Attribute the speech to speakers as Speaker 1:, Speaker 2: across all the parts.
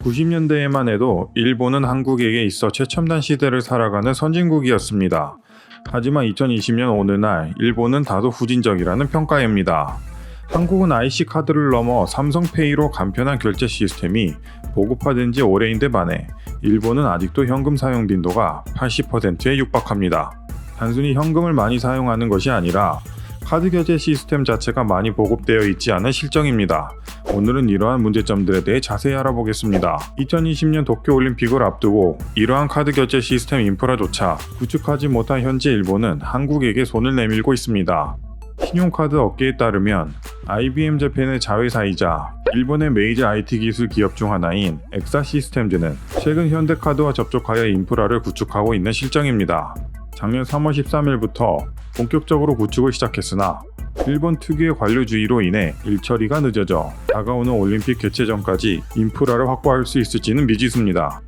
Speaker 1: 90년대에만 해도 일본은 한국에게 있어 최첨단 시대를 살아가는 선진국이었습니다. 하지만 2020년 어느 날 일본은 다소 후진적이라는 평가입니다. 한국은 IC 카드를 넘어 삼성페이로 간편한 결제 시스템이 보급화된 지 오래인데 반해 일본은 아직도 현금 사용 빈도가 80%에 육박합니다. 단순히 현금을 많이 사용하는 것이 아니라 카드 결제 시스템 자체가 많이 보급되어 있지 않은 실정입니다. 오늘은 이러한 문제점들에 대해 자세히 알아보겠습니다. 2020년 도쿄올림픽을 앞두고 이러한 카드 결제 시스템 인프라조차 구축하지 못한 현재 일본은 한국에게 손을 내밀고 있습니다. 신용카드 업계에 따르면 IBM 재팬의 자회사이자 일본의 메이저 IT 기술 기업 중 하나인 엑사 시스템즈는 최근 현대카드와 접촉하여 인프라를 구축하고 있는 실정입니다. 작년 3월 13일부터 본격적으로 구축을 시작했으나 일본 특유의 관료주의로 인해 일처리가 늦어져 다가오는 올림픽 개최 전까지 인프라를 확보할 수 있을지는 미지수입니다.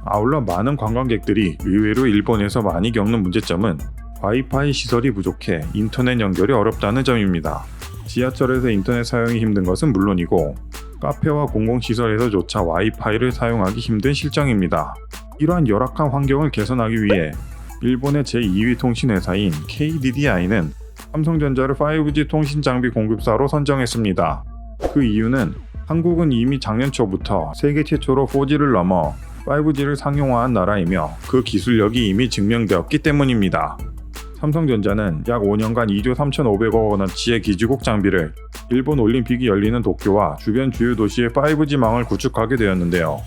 Speaker 1: 아울러 많은 관광객들이 의외로 일본에서 많이 겪는 문제점은 와이파이 시설이 부족해 인터넷 연결이 어렵다는 점입니다. 지하철에서 인터넷 사용이 힘든 것은 물론이고 카페와 공공시설에서조차 와이파이를 사용하기 힘든 실정입니다. 이러한 열악한 환경을 개선하기 위해 일본의 제2위 통신회사인 KDDI는 삼성전자를 5G 통신 장비 공급사로 선정했습니다. 그 이유는 한국은 이미 작년 초부터 세계 최초로 4G를 넘어 5G를 상용화한 나라이며 그 기술력이 이미 증명되었기 때문입니다. 삼성전자는 약 5년간 2조 3,500억 원어치의 기지국 장비를 일본 올림픽이 열리는 도쿄와 주변 주요 도시의 5G망을 구축하게 되었는데요.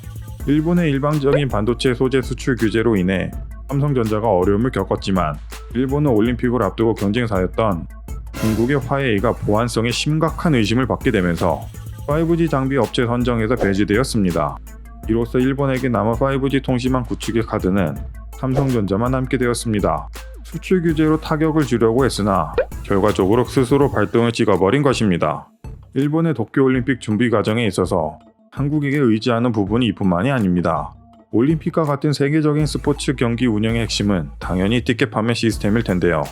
Speaker 1: 일본의 일방적인 반도체 소재 수출 규제로 인해 삼성전자가 어려움을 겪었지만 일본은 올림픽을 앞두고 경쟁사였던 중국의 화웨이가 보안성에 심각한 의심을 받게 되면서 5G 장비 업체 선정에서 배제되었습니다. 이로써 일본에게 남은 5G 통신망 구축의 카드는 삼성전자만 남게 되었습니다. 수출 규제로 타격을 주려고 했으나 결과적으로 스스로 발등을 찍어버린 것입니다. 일본의 도쿄올림픽 준비 과정에 있어서 한국에게 의지하는 부분이 이뿐만이 아닙니다. 올림픽과 같은 세계적인 스포츠 경기 운영의 핵심은 당연히 티켓 판매 시스템일 텐데요.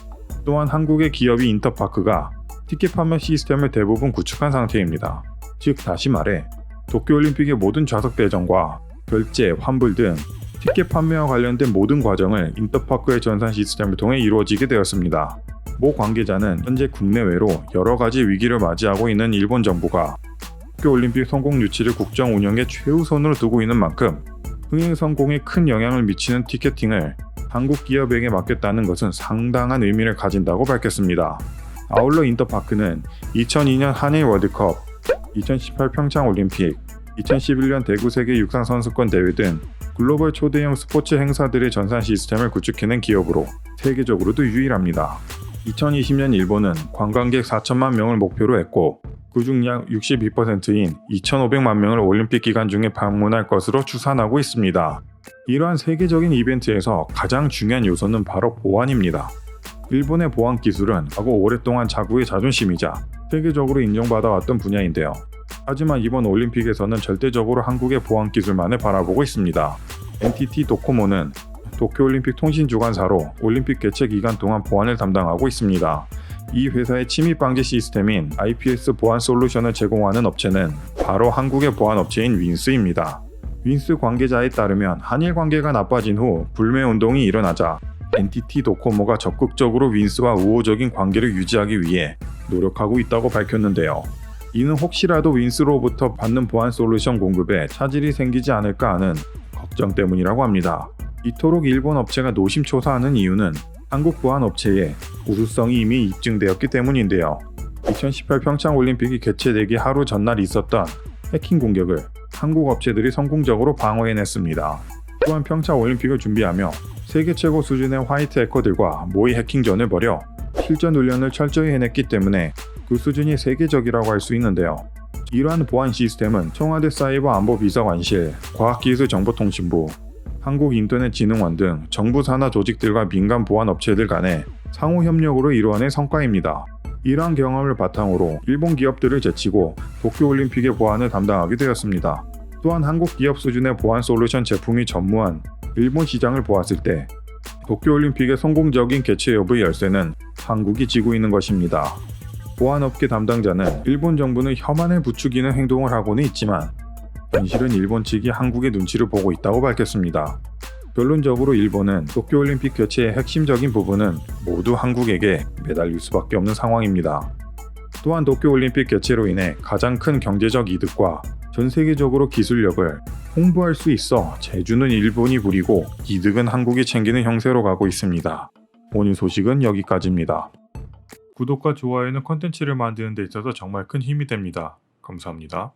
Speaker 1: 또한 한국의 기업인 인터파크가 티켓 판매 시스템을 대부분 구축한 상태입니다. 즉 다시 말해 도쿄올림픽의 모든 좌석 배정과 결제, 환불 등 티켓 판매와 관련된 모든 과정을 인터파크의 전산 시스템을 통해 이루어지게 되었습니다. 모 관계자는 현재 국내외로 여러 가지 위기를 맞이하고 있는 일본 정부가 도쿄올림픽 성공 유치를 국정 운영에 최우선으로 두고 있는 만큼 흥행 성공에 큰 영향을 미치는 티켓팅을 한국 기업에게 맡겼다는 것은 상당한 의미를 가진다고 밝혔습니다. 아울러 인터파크는 2002년 한일 월드컵, 2018 평창 올림픽, 2011년 대구 세계 육상 선수권 대회 등 글로벌 초대형 스포츠 행사들의 전산 시스템을 구축해낸 기업으로 세계적으로도 유일합니다. 2020년 일본은 관광객 4천만 명을 목표로 했고 그중 약 62%인 2,500만 명을 올림픽 기간 중에 방문할 것으로 추산하고 있습니다. 이러한 세계적인 이벤트에서 가장 중요한 요소는 바로 보안입니다. 일본의 보안 기술은 과거 오랫동안 자국의 자존심이자 세계적으로 인정받아왔던 분야인데요. 하지만 이번 올림픽에서는 절대적으로 한국의 보안 기술만을 바라보고 있습니다. NTT 도코모는 도쿄올림픽 통신주관사로 올림픽 개최 기간 동안 보안을 담당하고 있습니다. 이 회사의 침입 방지 시스템인 IPS 보안 솔루션을 제공하는 업체는 바로 한국의 보안 업체인 윈스입니다. 윈스 관계자에 따르면 한일 관계가 나빠진 후 불매 운동이 일어나자 NTT 도코모가 적극적으로 윈스와 우호적인 관계를 유지하기 위해 노력하고 있다고 밝혔는데요. 이는 혹시라도 윈스로부터 받는 보안 솔루션 공급에 차질이 생기지 않을까 하는 걱정 때문이라고 합니다. 이토록 일본 업체가 노심초사하는 이유는 한국 보안 업체의 우수성이 이미 입증되었기 때문인데요. 2018 평창 올림픽이 개최되기 하루 전날 있었던 해킹 공격을 한국 업체들이 성공적으로 방어해냈습니다. 또한 평창 올림픽을 준비하며 세계 최고 수준의 화이트 해커들과 모의 해킹전을 벌여 실전 훈련을 철저히 해냈기 때문에 그 수준이 세계적이라고 할 수 있는데요. 이러한 보안 시스템은 청와대 사이버 안보 비서관실, 과학기술정보통신부, 한국인터넷진흥원 등 정부 산하 조직들과 민간 보안 업체들 간의 상호 협력으로 이루어낸 성과입니다. 이러한 경험을 바탕으로 일본 기업들을 제치고 도쿄올림픽의 보안을 담당하게 되었습니다. 또한 한국 기업 수준의 보안 솔루션 제품이 전무한 일본 시장을 보았을 때 도쿄올림픽의 성공적인 개최 여부의 열쇠는 한국이 쥐고 있는 것입니다. 보안업계 담당자는 일본 정부는 혐한을 부추기는 행동을 하고는 있지만 현실은 일본 측이 한국의 눈치를 보고 있다고 밝혔습니다. 결론적으로 일본은 도쿄올림픽 개최의 핵심적인 부분은 모두 한국에게 매달릴 수밖에 없는 상황입니다. 또한 도쿄올림픽 개최로 인해 가장 큰 경제적 이득과 전 세계적으로 기술력을 홍보할 수 있어 재주는 일본이 부리고 이득은 한국이 챙기는 형세로 가고 있습니다. 오늘 소식은 여기까지입니다. 구독과 좋아요는 콘텐츠를 만드는 데 있어서 정말 큰 힘이 됩니다. 감사합니다.